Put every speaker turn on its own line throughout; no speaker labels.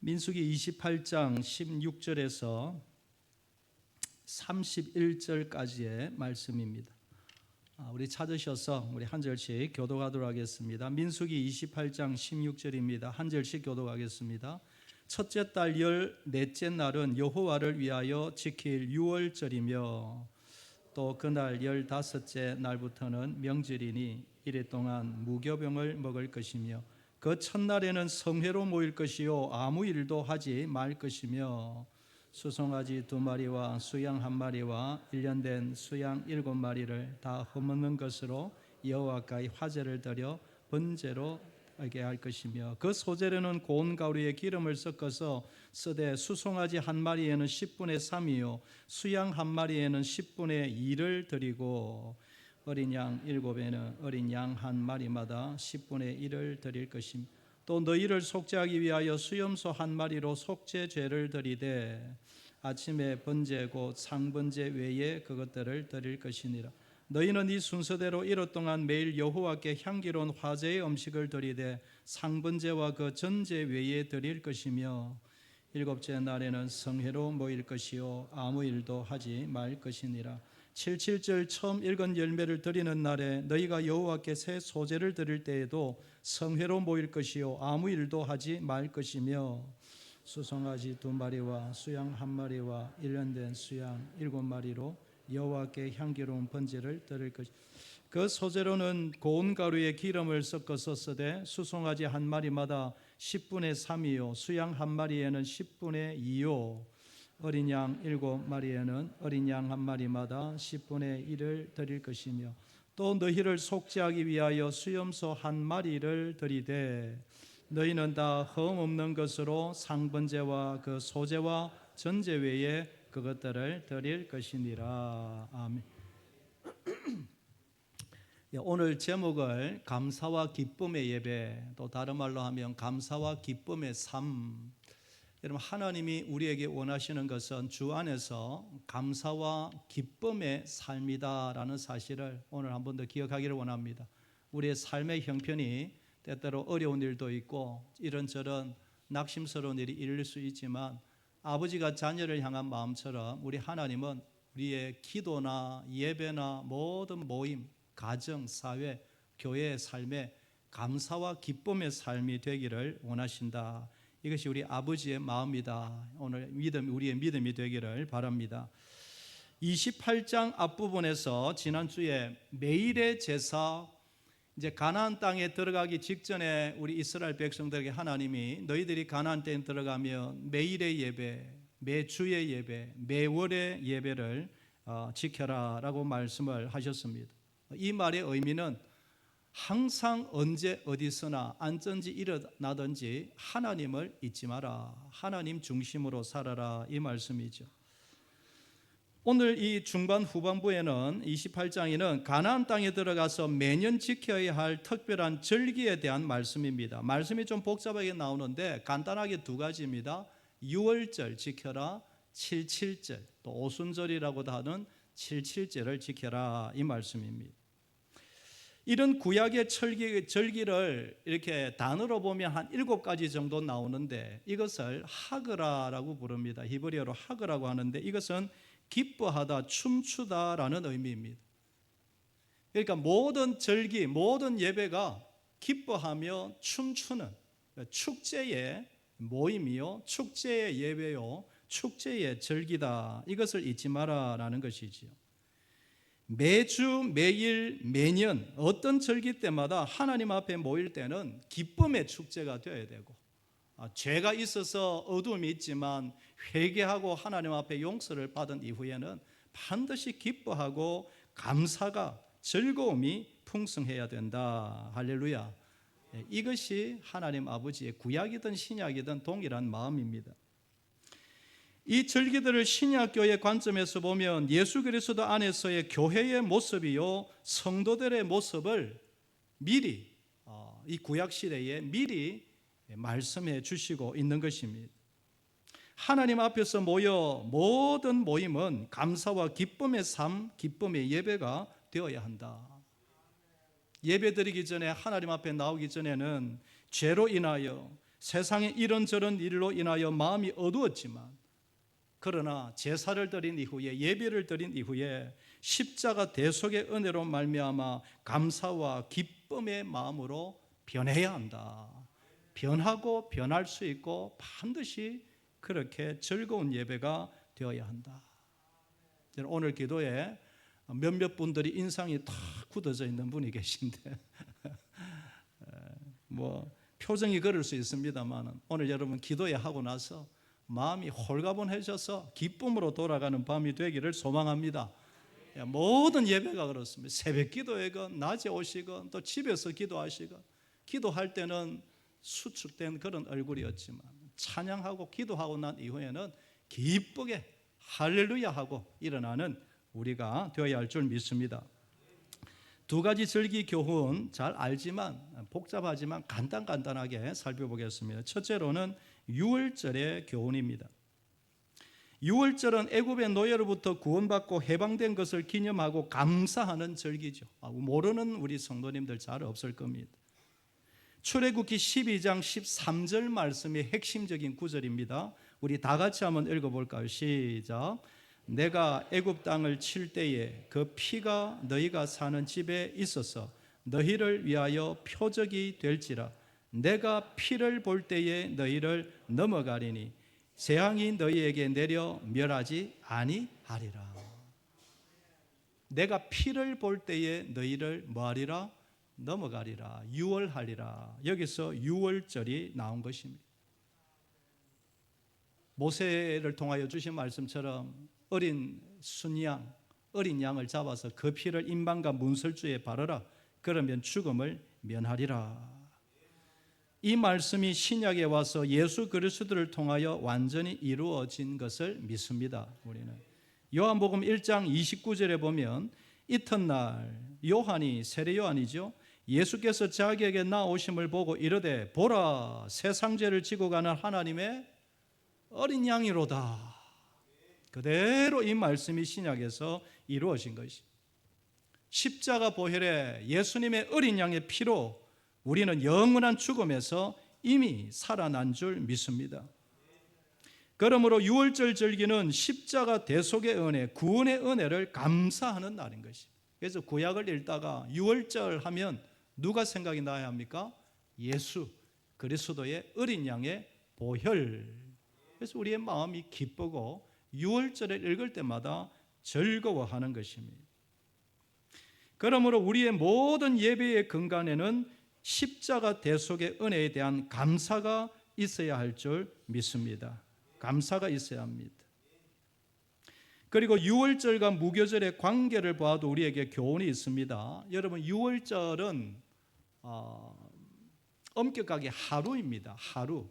민수기 28장 16절에서 31절까지의 말씀입니다. 우리 찾으셔서 우리 한 절씩 교독하도록 하겠습니다. 민수기 28장 16절입니다. 한 절씩 교독하겠습니다. 첫째 달 14째 날은 여호와를 위하여 지킬 유월절이며 또 그날 15째 날부터는 명절이니 이래 동안 무교병을 먹을 것이며 그 첫날에는 성회로 모일 것이요 아무 일도 하지 말 것이며 수송아지 2마리와 수양 1마리와 1년 된 수양 7마리를 다 흠없는 것으로 여호와께 화제를 드려 번제로 하게 할 것이며 그 소재로는 고운 가루에 기름을 섞어서 쓰되 수송아지 1마리에는 10분의 3이요 수양 1마리에는 10분의 2를 드리고 어린 양 7에는 어린 양 1마리마다 10분의 1을 드릴 것이며 또 너희를 속죄하기 위하여 수염소 1마리로 속죄죄를 드리되 아침에 번제 곧 상번제 외에 그것들을 드릴 것이니라. 너희는 이 순서대로 이틀 동안 매일 여호와께 향기로운 화제의 음식을 드리되 상번제와 그 전제 외에 드릴 것이며 7째 날에는 성회로 모일 것이요 아무 일도 하지 말 것이니라. 77절 처음 읽은 열매를 드리는 날에 너희가 여호와께 새 소제를 드릴 때에도 성회로 모일 것이요 아무 일도 하지 말 것이며 수송아지 2마리와 수양 1마리와 1년 된 수양 7마리로 여호와께 향기로운 번제를 드릴 것이며 그 소재로는 고운 가루에 기름을 섞어서 쓰되 수송아지 1마리마다 10분의 3이요 수양 1마리에는 10분의 2요 어린 양 7마리에는 어린 양 1마리마다 10분의 1을 드릴 것이며 또 너희를 속죄하기 위하여 수염소 1마리를 드리되 너희는 다 흠 없는 것으로 상번제와 그 소제와 전제 외에 그것들을 드릴 것이니라. 아멘. 오늘 제목을 감사와 기쁨의 예배, 또 다른 말로 하면 감사와 기쁨의 삶. 여러분, 하나님이 우리에게 원하시는 것은 주 안에서 감사와 기쁨의 삶이다라는 사실을 오늘 한 번 더 기억하기를 원합니다. 우리의 삶의 형편이 때때로 어려운 일도 있고 이런저런 낙심스러운 일이 일릴 수 있지만 아버지가 자녀를 향한 마음처럼 우리 하나님은 우리의 기도나 예배나 모든 모임, 가정, 사회, 교회의 삶에 감사와 기쁨의 삶이 되기를 원하신다. 이것이 우리 아버지의 마음이다. 오늘 우리의 믿음이 되기를 바랍니다. 28장 앞부분에서 지난주에 매일의 제사, 이제 가나안 땅에 들어가기 직전에 우리 이스라엘 백성들에게 하나님이 너희들이 가나안 땅에 들어가면 매일의 예배, 매주의 예배, 매월의 예배를 지켜라라고 말씀을 하셨습니다. 이 말의 의미는 항상 언제 어디서나 안전지 일어나든지 하나님을 잊지 마라. 하나님 중심으로 살아라. 이 말씀이죠. 오늘 이 중반 후반부에는 28장에는 가나안 땅에 들어가서 매년 지켜야 할 특별한 절기에 대한 말씀입니다. 말씀이 좀 복잡하게 나오는데 간단하게 2가지입니다. 유월절 지켜라, 77절, 또 오순절이라고도 하는 77절을 지켜라. 이 말씀입니다. 이런 구약의 절기를 이렇게 단어로 보면 한 7가지 정도 나오는데 이것을 하그라라고 부릅니다. 히브리어로 하그라고 하는데 이것은 기뻐하다, 춤추다라는 의미입니다. 그러니까 모든 절기, 모든 예배가 기뻐하며 춤추는 축제의 모임이요, 축제의 예배요, 축제의 절기다. 이것을 잊지 마라라는 것이지요. 매주, 매일, 매년 어떤 절기 때마다 하나님 앞에 모일 때는 기쁨의 축제가 되어야 되고 죄가 있어서 어두움이 있지만 회개하고 하나님 앞에 용서를 받은 이후에는 반드시 기뻐하고 감사가 즐거움이 풍성해야 된다. 할렐루야. 이것이 하나님 아버지의 구약이든 신약이든 동일한 마음입니다. 이 절기들을 신약교회 관점에서 보면 예수 그리스도 안에서의 교회의 모습이요 성도들의 모습을 미리 이 구약 시대에 미리 말씀해 주시고 있는 것입니다. 하나님 앞에서 모여 모든 모임은 감사와 기쁨의 삶, 기쁨의 예배가 되어야 한다. 예배 드리기 전에 하나님 앞에 나오기 전에는 죄로 인하여 세상에 이런저런 일로 인하여 마음이 어두웠지만 그러나 제사를 드린 이후에 예배를 드린 이후에 십자가 대속의 은혜로 말미암아 감사와 기쁨의 마음으로 변해야 한다. 변하고 변할 수 있고 반드시 그렇게 즐거운 예배가 되어야 한다. 오늘 기도에 몇몇 분들이 인상이 탁 굳어져 있는 분이 계신데 뭐 표정이 그럴 수 있습니다만 오늘 여러분 기도에 하고 나서 마음이 홀가분해져서 기쁨으로 돌아가는 밤이 되기를 소망합니다. 모든 예배가 그렇습니다. 새벽 기도회건 낮에 오시건 또 집에서 기도하시건 기도할 때는 수축된 그런 얼굴이었지만 찬양하고 기도하고 난 이후에는 기쁘게 할렐루야 하고 일어나는 우리가 되어야 할 줄 믿습니다. 두 가지 절기 교훈 잘 알지만 복잡하지만 간단하게 살펴보겠습니다. 첫째로는 유월절의 교훈입니다. 유월절은 애굽의 노예로부터 구원받고 해방된 것을 기념하고 감사하는 절기죠. 모르는 우리 성도님들 잘 없을 겁니다. 출애굽기 12장 13절 말씀이 핵심적인 구절입니다. 우리 다 같이 한번 읽어볼까요? 시작. 내가 애굽 땅을 칠 때에 그 피가 너희가 사는 집에 있어서 너희를 위하여 표적이 될지라. 내가 피를 볼 때에 너희를 넘어가리니 재앙이 너희에게 내려 멸하지 아니하리라. 내가 피를 볼 때에 너희를 뭐하리라? 넘어가리라. 유월하리라. 여기서 유월절이 나온 것입니다. 모세를 통하여 주신 말씀처럼 어린 순양, 어린 양을 잡아서 그 피를 임방과 문설주에 바르라. 그러면 죽음을 면하리라. 이 말씀이 신약에 와서 예수 그리스도를 통하여 완전히 이루어진 것을 믿습니다. 우리는 요한복음 1장 29절에 보면 이튿날 요한이 세례 요한이죠. 예수께서 자기에게 나오심을 보고 이르되 보라 세상 죄를 지고 가는 하나님의 어린 양이로다. 그대로 이 말씀이 신약에서 이루어진 것입니다. 십자가 보혈에 예수님의 어린 양의 피로 우리는 영원한 죽음에서 이미 살아난 줄 믿습니다. 그러므로 유월절 절기는 십자가 대속의 은혜, 구원의 은혜를 감사하는 날인 것입니다. 그래서 구약을 읽다가 유월절 하면 누가 생각이 나야 합니까? 예수 그리스도의 어린 양의 보혈. 그래서 우리의 마음이 기쁘고 유월절을 읽을 때마다 즐거워하는 것입니다. 그러므로 우리의 모든 예배의 근간에는 십자가 대속의 은혜에 대한 감사가 있어야 할 줄 믿습니다. 감사가 있어야 합니다. 그리고 유월절과 무교절의 관계를 봐도 우리에게 교훈이 있습니다. 여러분 유월절은 엄격하게 하루입니다. 하루.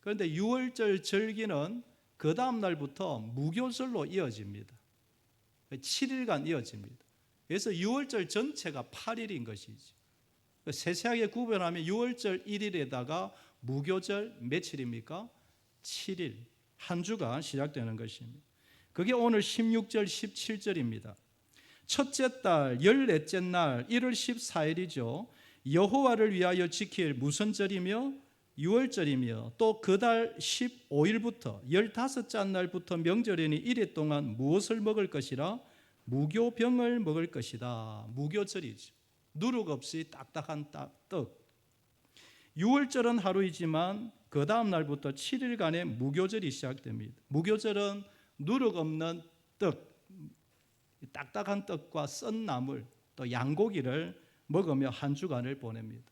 그런데 유월절 절기는 그 다음 날부터 무교절로 이어집니다. 7일간 이어집니다. 그래서 유월절 전체가 8일인 것이죠. 세세하게 구별하면 유월절 1일에다가 무교절 며칠입니까? 7일. 한 주가 시작되는 것입니다. 그게 오늘 16절, 17절입니다. 첫째 달, 14째 날, 1월 14일이죠. 여호와를 위하여 지킬 무슨 절이며 유월절이며 또 그 달 15일부터 15째 날부터 명절이니 이래 동안 무엇을 먹을 것이라? 무교병을 먹을 것이다. 무교절이죠. 누룩 없이 딱딱한 떡. 유월절은 하루이지만 그 다음 날부터 7일간의 무교절이 시작됩니다. 무교절은 누룩 없는 떡, 딱딱한 떡과 썬 나물, 또 양고기를 먹으며 한 주간을 보냅니다.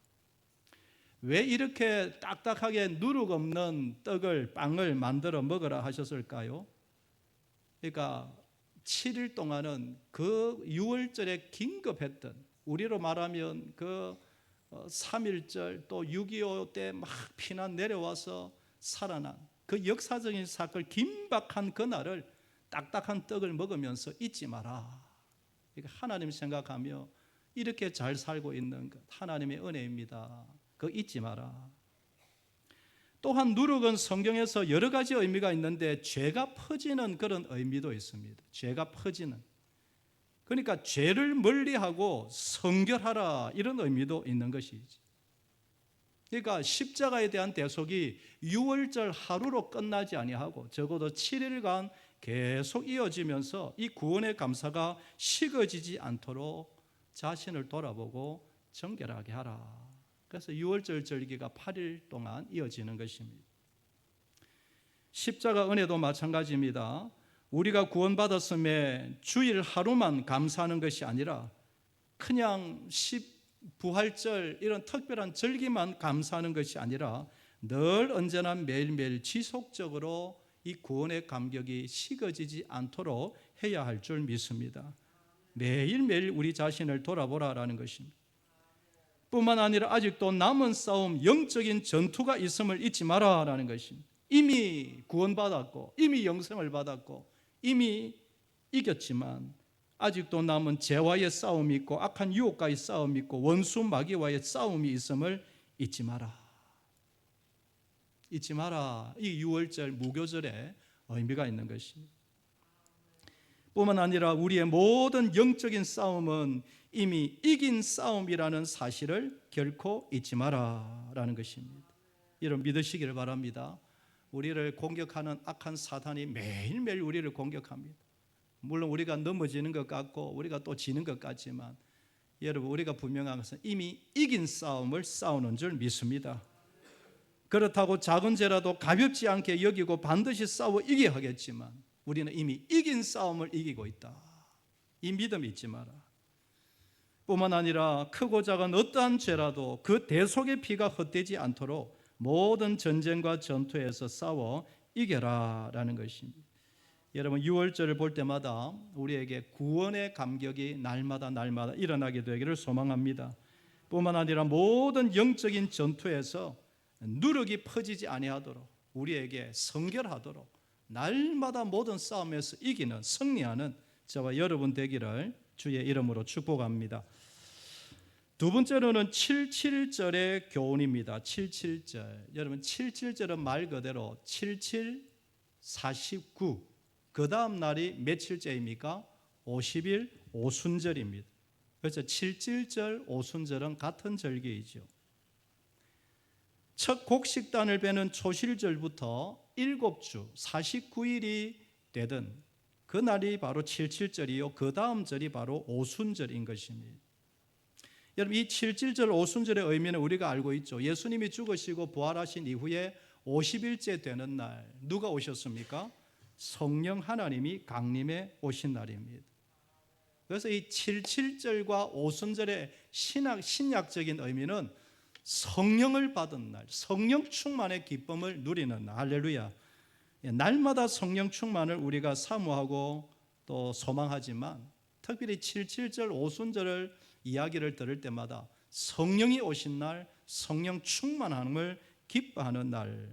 왜 이렇게 딱딱하게 누룩 없는 떡을, 빵을 만들어 먹으라 하셨을까요? 그러니까 7일 동안은 그 유월절에 긴급했던, 우리로 말하면 그 3.1절 또 6.25 때 막 피난 내려와서 살아난 그 역사적인 사건, 긴박한 그날을 딱딱한 떡을 먹으면서 잊지 마라. 그러니까 하나님 생각하며 이렇게 잘 살고 있는 것 하나님의 은혜입니다. 그거 잊지 마라. 또한 누룩은 성경에서 여러 가지 의미가 있는데 죄가 퍼지는 그런 의미도 있습니다. 죄가 퍼지는. 그러니까 죄를 멀리하고 성결하라 이런 의미도 있는 것이지. 그러니까 십자가에 대한 대속이 유월절 하루로 끝나지 아니하고 적어도 7일간 계속 이어지면서 이 구원의 감사가 식어지지 않도록 자신을 돌아보고 정결하게 하라. 그래서 유월절 절기가 8일 동안 이어지는 것입니다. 십자가 은혜도 마찬가지입니다. 우리가 구원받았음에 주일 하루만 감사하는 것이 아니라 그냥 부활절 이런 특별한 절기만 감사하는 것이 아니라 늘 언제나 매일매일 지속적으로 이 구원의 감격이 식어지지 않도록 해야 할 줄 믿습니다. 매일매일 우리 자신을 돌아보라라는 것입니다. 뿐만 아니라 아직도 남은 싸움, 영적인 전투가 있음을 잊지 마라라는 것입니다. 이미 구원받았고 이미 영생을 받았고 이미 이겼지만 아직도 남은 죄와의 싸움이 있고 악한 유혹과의 싸움이 있고 원수 마귀와의 싸움이 있음을 잊지 마라. 잊지 마라. 이 유월절 무교절에 의미가 있는 것입니다. 뿐만 아니라 우리의 모든 영적인 싸움은 이미 이긴 싸움이라는 사실을 결코 잊지 마라라는 것입니다. 여러분 믿으시기를 바랍니다. 우리를 공격하는 악한 사탄이 매일매일 우리를 공격합니다. 물론 우리가 넘어지는 것 같고 우리가 또 지는 것 같지만 여러분 우리가 분명한 것은 이미 이긴 싸움을 싸우는 줄 믿습니다. 그렇다고 작은 죄라도 가볍지 않게 여기고 반드시 싸워 이겨야 하겠지만 우리는 이미 이긴 싸움을 이기고 있다. 이 믿음 잊지 마라. 뿐만 아니라 크고 작은 어떠한 죄라도 그 대속의 피가 헛되지 않도록 모든 전쟁과 전투에서 싸워 이겨라 라는 것입니다. 여러분 유월절을 볼 때마다 우리에게 구원의 감격이 날마다 일어나게 되기를 소망합니다. 뿐만 아니라 모든 영적인 전투에서 누룩이 퍼지지 아니하도록 우리에게 성결하도록 날마다 모든 싸움에서 이기는 승리하는 저와 여러분 되기를 주의 이름으로 축복합니다. 두 번째로는 77절의 교훈입니다. 77절. 여러분 77절은 말 그대로 77, 49 그 다음 날이 며칠째입니까? 50일 오순절입니다. 그래서 77절 오순절은 같은 절기이죠. 첫 곡식단을 베는 초실절부터 7주 49일이 되던 그 날이 바로 77절이요 그 다음 절이 바로 오순절인 것입니다. 여러분 이 77절 오순절의 의미는 우리가 알고 있죠. 예수님이 죽으시고 부활하신 이후에 50일째 되는 날 누가 오셨습니까? 성령 하나님이 강림해 오신 날입니다. 그래서 이 77절과 오순절의 신약적인 의미는 성령을 받은 날, 성령 충만의 기쁨을 누리는 날. 할렐루야. 날마다 성령 충만을 우리가 사모하고 또 소망하지만 특별히 77절 오순절을 이야기를 들을 때마다 성령이 오신 날, 성령 충만함을 기뻐하는 날.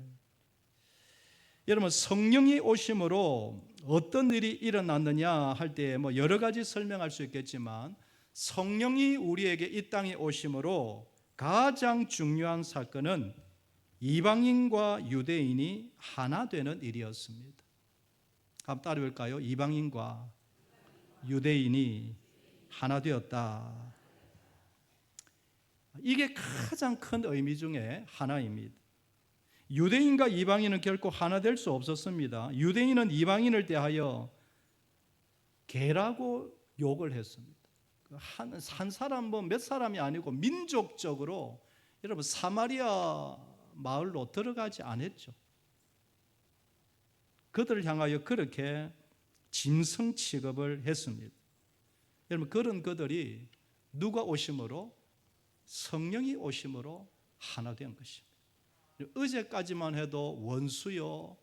여러분 성령이 오심으로 어떤 일이 일어났느냐 할 때 뭐 여러 가지 설명할 수 있겠지만 성령이 우리에게 이 땅에 오심으로 가장 중요한 사건은 이방인과 유대인이 하나 되는 일이었습니다. 한번 따라볼까요? 이방인과 유대인이 하나 되었다. 이게 가장 큰 의미 중에 하나입니다. 유대인과 이방인은 결코 하나 될 수 없었습니다. 유대인은 이방인을 대하여 개라고 욕을 했습니다. 한 사람 뭐 몇 사람이 아니고 민족적으로 여러분 사마리아 마을로 들어가지 않았죠. 그들을 향하여 그렇게 짐승 취급을 했습니다. 여러분 그런 그들이 누가 오심으로 성령이 오심으로 하나 된 것입니다. 어제까지만 해도 원수요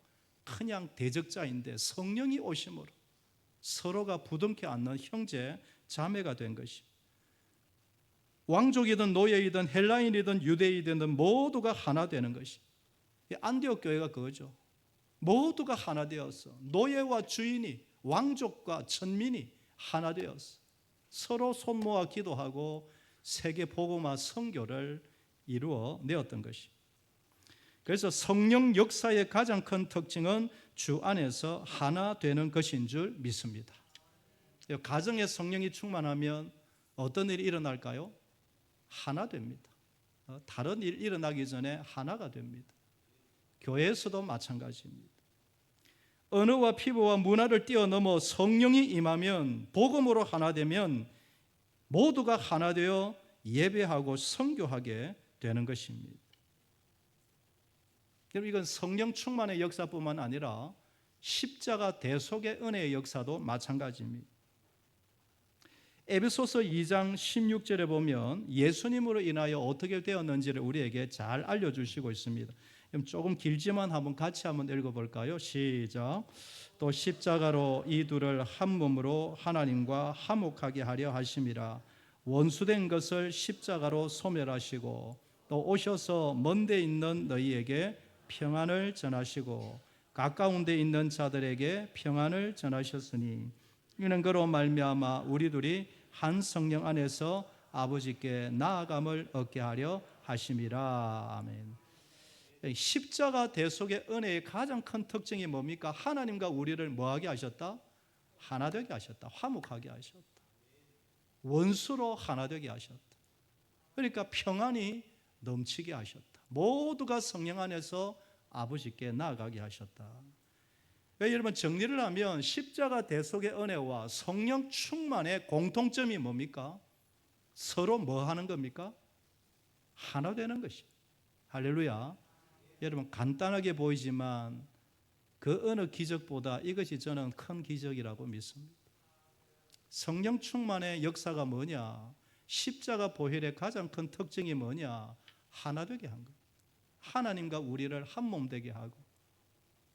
그냥 대적자인데 성령이 오심으로 서로가 부둥켜 안는 형제 자매가 된 것입니다. 왕족이든 노예이든 헬라인이든 유대인이든 모두가 하나 되는 것입니다. 안디옥 교회가 그거죠. 모두가 하나 되어서 노예와 주인이 왕족과 천민이 하나 되어서 서로 손모아 기도하고 세계 복음화 선교를 이루어 내었던 것입니다. 그래서 성령 역사의 가장 큰 특징은 주 안에서 하나 되는 것인 줄 믿습니다. 가정에 성령이 충만하면 어떤 일이 일어날까요? 하나 됩니다. 다른 일 일어나기 전에 하나가 됩니다. 교회에서도 마찬가지입니다. 언어와 피부와 문화를 뛰어넘어 성령이 임하면, 복음으로 하나 되면 모두가 하나 되어 예배하고 선교하게 되는 것입니다. 여러분, 이건 성령 충만의 역사뿐만 아니라 십자가 대속의 은혜의 역사도 마찬가지입니다. 에베소서 2장 16절에 보면 예수님으로 인하여 어떻게 되었는지를 우리에게 잘 알려주시고 있습니다. 조금 길지만 같이 한번 읽어볼까요? 시작. 또 십자가로 이 둘을 한 몸으로 하나님과 화목하게 하려 하심이라. 원수된 것을 십자가로 소멸하시고 또 오셔서 먼 데 있는 너희에게 평안을 전하시고 가까운 데 있는 자들에게 평안을 전하셨으니 이는 그로 말미암아 우리 둘이 한 성령 안에서 아버지께 나아감을 얻게 하려 하심이라. 아멘. 십자가 대속의 은혜의 가장 큰 특징이 뭡니까? 하나님과 우리를 뭐하게 하셨다? 하나 되게 하셨다. 화목하게 하셨다. 원수로 하나 되게 하셨다. 그러니까 평안이 넘치게 하셨다. 모두가 성령 안에서 아버지께 나아가게 하셨다. 왜 여러분, 정리를 하면 십자가 대속의 은혜와 성령 충만의 공통점이 뭡니까? 서로 뭐 하는 겁니까? 하나 되는 것이에요. 할렐루야. 여러분, 간단하게 보이지만 그 어느 기적보다 이것이 저는 큰 기적이라고 믿습니다. 성령 충만의 역사가 뭐냐? 십자가 보혈의 가장 큰 특징이 뭐냐? 하나 되게 한 거예요. 하나님과 우리를 한 몸 되게 하고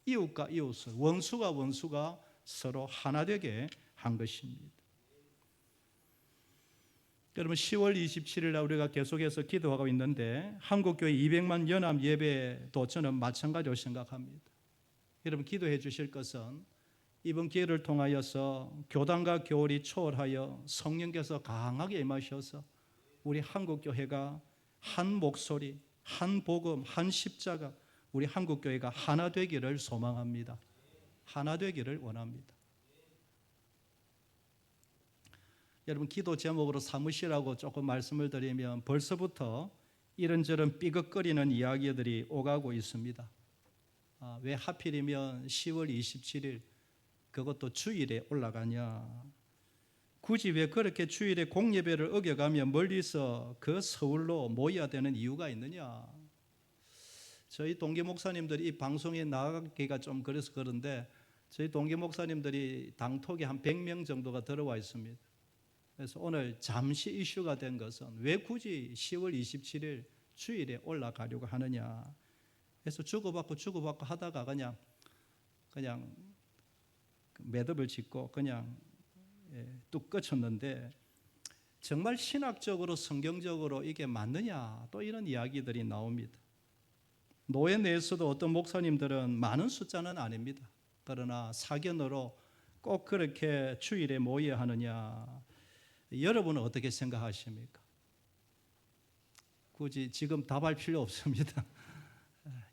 이웃과 이웃을, 원수가 원수가 서로 하나 되게 한 것입니다. 여러분, 10월 27일 날 우리가 계속해서 기도하고 있는데 한국교회 200만 연합 예배도 저는 마찬가지로 생각합니다. 여러분, 기도해 주실 것은 이번 기회를 통하여서 교단과 교울이 초월하여 성령께서 강하게 임하셔서 우리 한국교회가 한 목소리, 한 복음, 한 십자가, 우리 한국교회가 하나 되기를 소망합니다. 하나 되기를 원합니다. 여러분, 기도 제목으로 사무시라고 조금 말씀을 드리면 벌써부터 이런저런 삐걱거리는 이야기들이 오가고 있습니다. 왜 하필이면 10월 27일 그것도 주일에 올라가냐, 굳이 왜 그렇게 주일에 공예배를 어겨가며 멀리서 그 서울로 모여야 되는 이유가 있느냐. 저희 동기 목사님들이 이 방송에 나가기가 좀 그래서 그런데 저희 동기 목사님들이 당톡에 한 100명 정도가 들어와 있습니다. 그래서 오늘 잠시 이슈가 된 것은 왜 굳이 10월 27일 주일에 올라가려고 하느냐. 그래서 주고받고 하다가 그냥 매듭을 짓고 그냥 뚝 끊쳤는데, 정말 신학적으로 성경적으로 이게 맞느냐, 또 이런 이야기들이 나옵니다. 노예 내에서도 어떤 목사님들은 많은 숫자는 아닙니다. 그러나 사견으로 꼭 그렇게 주일에 모여야 하느냐. 여러분은 어떻게 생각하십니까? 굳이 지금 답할 필요 없습니다.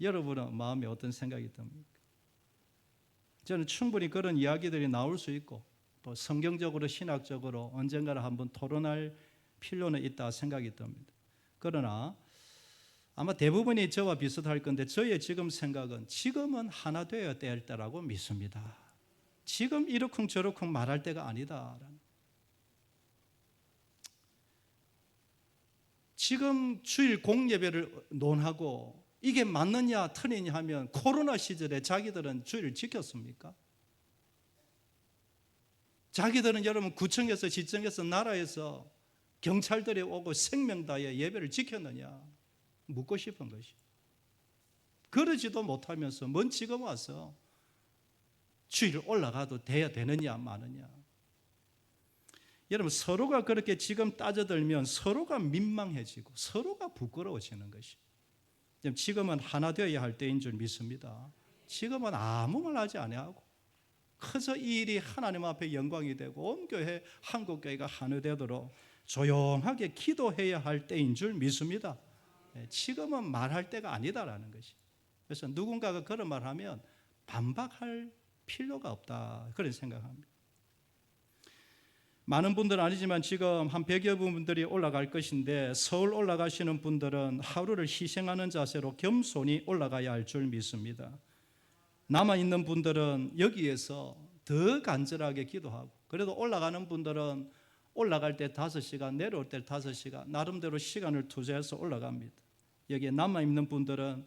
여러분은 마음에 어떤 생각이 듭니까? 저는 충분히 그런 이야기들이 나올 수 있고 또 성경적으로 신학적으로 언젠가는 한번 토론할 필요는 있다 생각이 듭니다. 그러나 아마 대부분이 저와 비슷할 건데 저의 지금 생각은 지금은 하나 되어야 될 때라고 믿습니다. 지금 이러쿵저러쿵 말할 때가 아니다. 지금 주일 공예배를 논하고 이게 맞느냐 틀리냐 하면 코로나 시절에 자기들은 주일을 지켰습니까? 자기들은 여러분 구청에서 시청에서 나라에서 경찰들이 오고 생명 다해 예배를 지켰느냐 묻고 싶은 것이. 그러지도 못하면서 뭔 지금 와서 주일 올라가도 돼야 되느냐 마느냐. 여러분, 서로가 그렇게 지금 따져들면 서로가 민망해지고 서로가 부끄러워지는 것이. 지금은 하나 되어야 할 때인 줄 믿습니다. 지금은 아무 말 하지 아니하고 그저 이 일이 하나님 앞에 영광이 되고 온 교회 한국교회가 하나 되도록 조용하게 기도해야 할 때인 줄 믿습니다. 지금은 말할 때가 아니다라는 것이. 그래서 누군가가 그런 말하면 반박할 필요가 없다, 그런 생각합니다. 많은 분들은 아니지만 지금 한 100여 분들이 올라갈 것인데 서울 올라가시는 분들은 하루를 희생하는 자세로 겸손히 올라가야 할 줄 믿습니다. 남아있는 분들은 여기에서 더 간절하게 기도하고, 그래도 올라가는 분들은 올라갈 때 5시간, 내려올 때 5시간 나름대로 시간을 투자해서 올라갑니다. 여기에 남아있는 분들은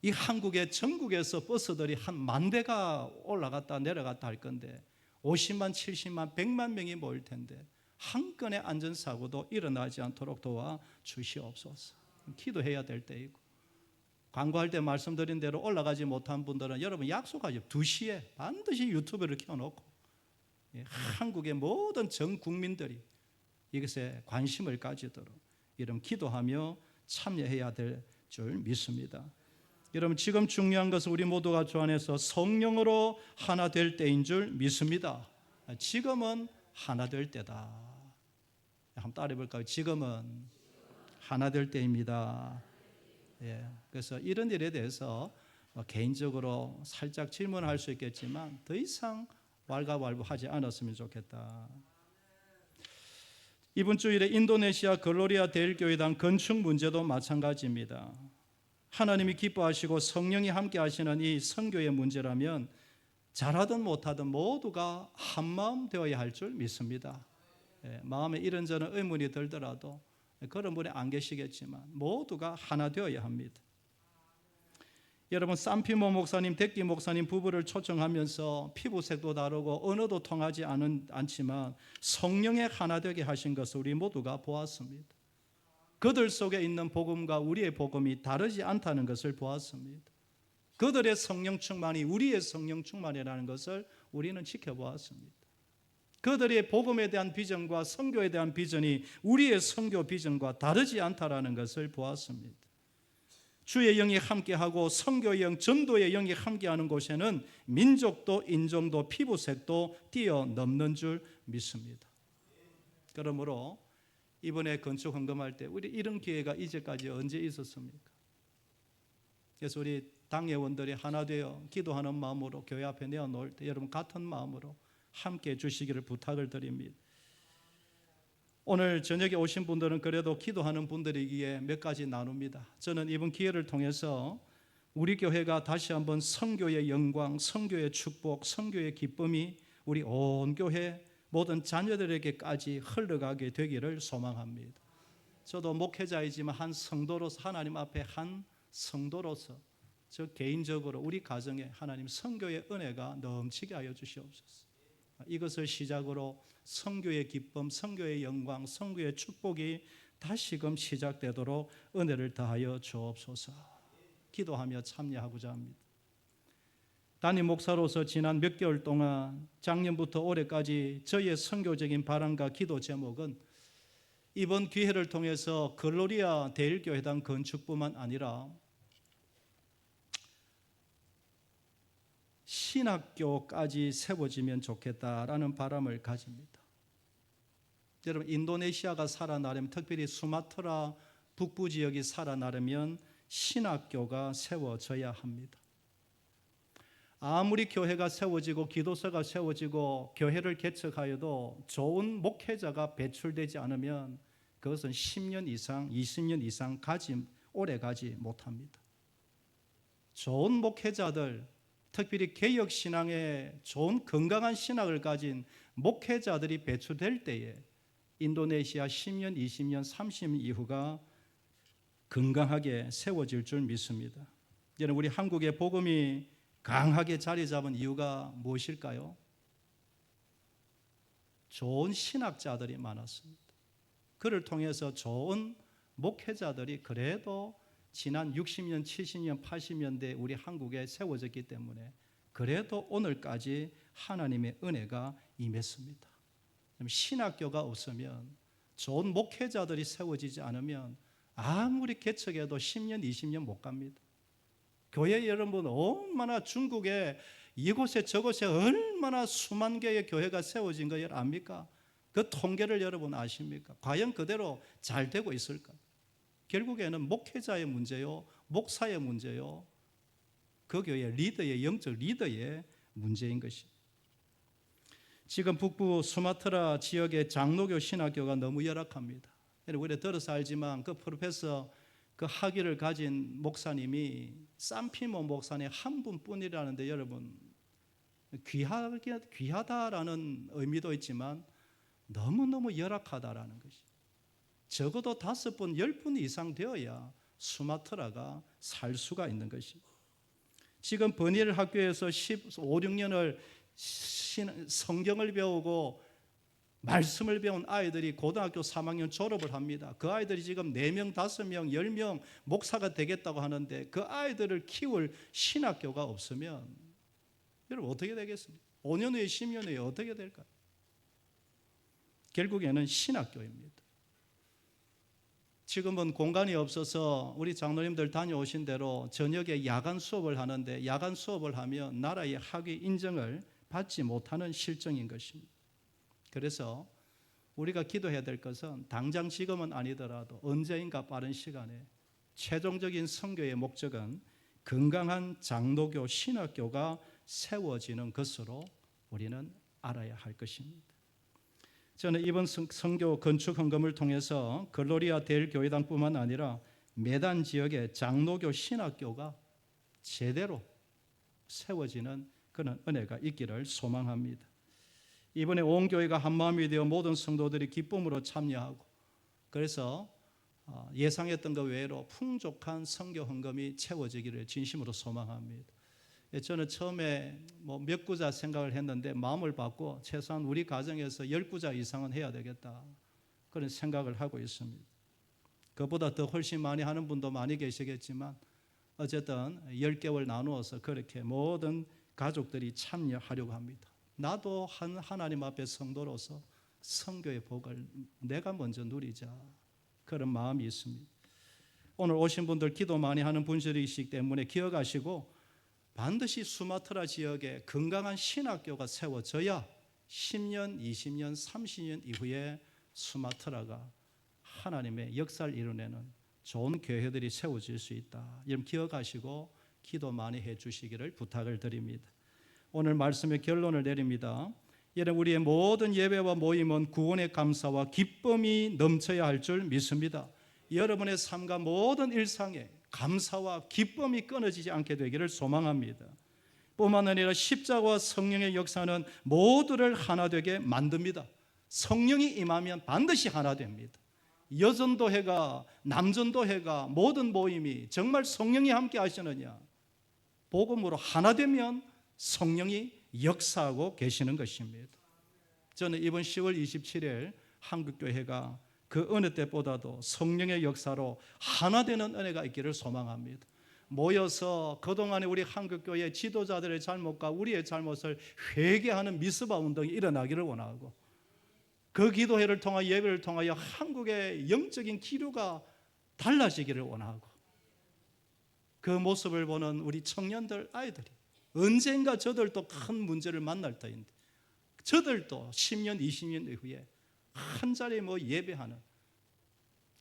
이 한국의 전국에서 버스들이 한 10,000대가 올라갔다 내려갔다 할 건데 50만, 70만, 100만 명이 모일 텐데 한 건의 안전사고도 일어나지 않도록 도와주시옵소서. 기도해야 될 때이고, 광고할 때 말씀드린 대로 올라가지 못한 분들은 여러분 약속하죠. 2시에 반드시 유튜브를 켜놓고 한국의 모든 전 국민들이 이것에 관심을 가지도록 이런 기도하며 참여해야 될 줄 믿습니다. 여러분, 지금 중요한 것은 우리 모두가 주 안에서 성령으로 하나 될 때인 줄 믿습니다. 지금은 하나 될 때다. 한번 따라해 볼까요? 지금은 하나 될 때입니다. 그래서 이런 일에 대해서 개인적으로 살짝 질문할 수 있겠지만 더 이상 왈가왈부하지 않았으면 좋겠다. 이번 주일에 인도네시아 글로리아 대일교회당 건축 문제도 마찬가지입니다. 하나님이 기뻐하시고 성령이 함께 하시는 이 선교의 문제라면 잘하든 못하든 모두가 한마음 되어야 할 줄 믿습니다. 마음에 이런저런 의문이 들더라도 그런 분이 안 계시겠지만 모두가 하나 되어야 합니다. 여러분, 산피모 목사님, 덱기 목사님 부부를 초청하면서 피부색도 다르고 언어도 통하지 않지만 성령에 하나 되게 하신 것을 우리 모두가 보았습니다. 그들 속에 있는 복음과 우리의 복음이 다르지 않다는 것을 보았습니다. 그들의 성령 충만이 우리의 성령 충만이라는 것을 우리는 지켜보았습니다. 그들의 복음에 대한 비전과 선교에 대한 비전이 우리의 선교 비전과 다르지 않다라는 것을 보았습니다. 주의 영이 함께하고 선교의 영, 전도의 영이 함께하는 곳에는 민족도 인종도 피부색도 뛰어넘는 줄 믿습니다. 그러므로 이번에 건축 헌금할 때 우리 이런 기회가 이제까지 언제 있었습니까? 그래서 우리 당회원들이 하나 되어 기도하는 마음으로 교회 앞에 내어놓을 때 여러분 같은 마음으로 함께해 주시기를 부탁을 드립니다. 오늘 저녁에 오신 분들은 그래도 기도하는 분들이기에 몇 가지 나눕니다. 저는 이번 기회를 통해서 우리 교회가 다시 한번 선교의 영광, 선교의 축복, 선교의 기쁨이 우리 온 교회 모든 자녀들에게까지 흘러가게 되기를 소망합니다. 저도 목회자이지만 한 성도로서 하나님 앞에 한 성도로서 저 개인적으로 우리 가정에 하나님 선교의 은혜가 넘치게 하여 주시옵소서. 이것을 시작으로 선교의 기쁨, 선교의 영광, 선교의 축복이 다시금 시작되도록 은혜를 더하여 주옵소서. 기도하며 참여하고자 합니다. 담임 목사로서 지난 몇 개월 동안 작년부터 올해까지 저희의 선교적인 바람과 기도 제목은 이번 기회를 통해서 글로리아 대일교회당 건축뿐만 아니라 신학교까지 세워지면 좋겠다라는 바람을 가집니다. 여러분, 인도네시아가 살아나려면, 특별히 수마트라 북부 지역이 살아나려면 신학교가 세워져야 합니다. 아무리 교회가 세워지고 기도서가 세워지고 교회를 개척하여도 좋은 목회자가 배출되지 않으면 그것은 10년 이상, 20년 이상 오래 가지 못합니다. 좋은 목회자들, 특별히 개혁신앙에 좋은 건강한 신학을 가진 목회자들이 배출될 때에 인도네시아 10년, 20년, 30년 이후가 건강하게 세워질 줄 믿습니다. 여러분, 우리 한국의 복음이 강하게 자리 잡은 이유가 무엇일까요? 좋은 신학자들이 많았습니다. 그를 통해서 좋은 목회자들이 그래도 지난 60년, 70년, 80년대 우리 한국에 세워졌기 때문에 그래도 오늘까지 하나님의 은혜가 임했습니다. 신학교가 없으면, 좋은 목회자들이 세워지지 않으면 아무리 개척해도 10년, 20년 못 갑니다. 교회 여러분, 얼마나 중국에 이곳에 저곳에 얼마나 수만 개의 교회가 세워진 거 여러분 압니까? 그 통계를 여러분 아십니까? 과연 그대로 잘 되고 있을까? 결국에는 목회자의 문제요, 목사의 문제요, 그 교회 리더의 영적 리더의 문제인 것입니다. 지금 북부 수마트라 지역의 장로교 신학교가 너무 열악합니다. 우리 들어서 알지만 그 프로페서 그 학위를 가진 목사님이 산피모 목사님 한 분뿐이라는데 여러분 귀하다라는 의미도 있지만 너무너무 열악하다라는 것이. 적어도 5분, 10분 이상 되어야 수마트라가 살 수가 있는 것이. 지금 버닐 학교에서 15, 16년을 성경을 배우고 말씀을 배운 아이들이 고등학교 3학년 졸업을 합니다. 그 아이들이 지금 4명, 5명, 10명 목사가 되겠다고 하는데 그 아이들을 키울 신학교가 없으면 여러분 어떻게 되겠습니까? 5년 후에 10년 후에 어떻게 될까요? 결국에는 신학교입니다. 지금은 공간이 없어서 우리 장로님들 다녀오신 대로 저녁에 야간 수업을 하는데 야간 수업을 하면 나라의 학위 인정을 받지 못하는 실정인 것입니다. 그래서 우리가 기도해야 될 것은 당장 지금은 아니더라도 언제인가 빠른 시간에 최종적인 선교의 목적은 건강한 장로교 신학교가 세워지는 것으로 우리는 알아야 할 것입니다. 저는 이번 선교 건축 헌금을 통해서 글로리아 대일교회당뿐만 아니라 매단 지역의 장로교 신학교가 제대로 세워지는 그런 은혜가 있기를 소망합니다. 이번에 온 교회가 한마음이 되어 모든 성도들이 기쁨으로 참여하고 그래서 예상했던 것 외로 풍족한 선교 헌금이 채워지기를 진심으로 소망합니다. 저는 처음에 몇 구자 생각을 했는데 마음을 받고 최소한 우리 가정에서 10구자 이상은 해야 되겠다 그런 생각을 하고 있습니다. 그보다 더 훨씬 많이 하는 분도 많이 계시겠지만 어쨌든 10개월 나누어서 그렇게 모든 가족들이 참여하려고 합니다. 나도 하나님 앞에 성도로서 선교의 복을 내가 먼저 누리자 그런 마음이 있습니다. 오늘 오신 분들 기도 많이 하는 분들이시기 때문에 기억하시고 반드시 수마트라 지역에 건강한 신학교가 세워져야 10년, 20년, 30년 이후에 수마트라가 하나님의 역사를 이루내는 좋은 교회들이 세워질 수 있다. 여러분 기억하시고 기도 많이 해주시기를 부탁을 드립니다. 오늘 말씀의 결론을 내립니다. 여러분 우리의 모든 예배와 모임은 구원의 감사와 기쁨이 넘쳐야 할 줄 믿습니다. 여러분의 삶과 모든 일상에 감사와 기쁨이 끊어지지 않게 되기를 소망합니다. 뿐만 아니라 십자가와 성령의 역사는 모두를 하나 되게 만듭니다. 성령이 임하면 반드시 하나 됩니다. 여전도회가 남전도회가 모든 모임이 정말 성령이 함께 하시느냐? 복음으로 하나 되면 성령이 역사하고 계시는 것입니다. 저는 이번 10월 27일 한국교회가 그 어느 때보다도 성령의 역사로 하나 되는 은혜가 있기를 소망합니다. 모여서 그동안에 우리 한국교회 지도자들의 잘못과 우리의 잘못을 회개하는 미스바 운동이 일어나기를 원하고 그 기도회를 통하여 예배를 통하여 한국의 영적인 기류가 달라지기를 원하고 그 모습을 보는 우리 청년들 아이들이 언젠가 저들도 큰 문제를 만날 터인데 저들도 10년 20년 이후에 한 자리에 예배하는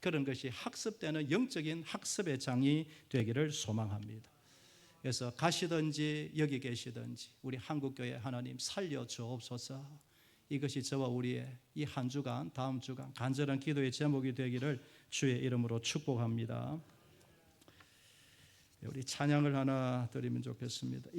그런 것이 학습되는 영적인 학습의 장이 되기를 소망합니다. 그래서 가시든지 여기 계시든지 우리 한국교회 하나님 살려주옵소서. 이것이 저와 우리의 이 한 주간 다음 주간 간절한 기도의 제목이 되기를 주의 이름으로 축복합니다. 우리 찬양을 하나 드리면 좋겠습니다.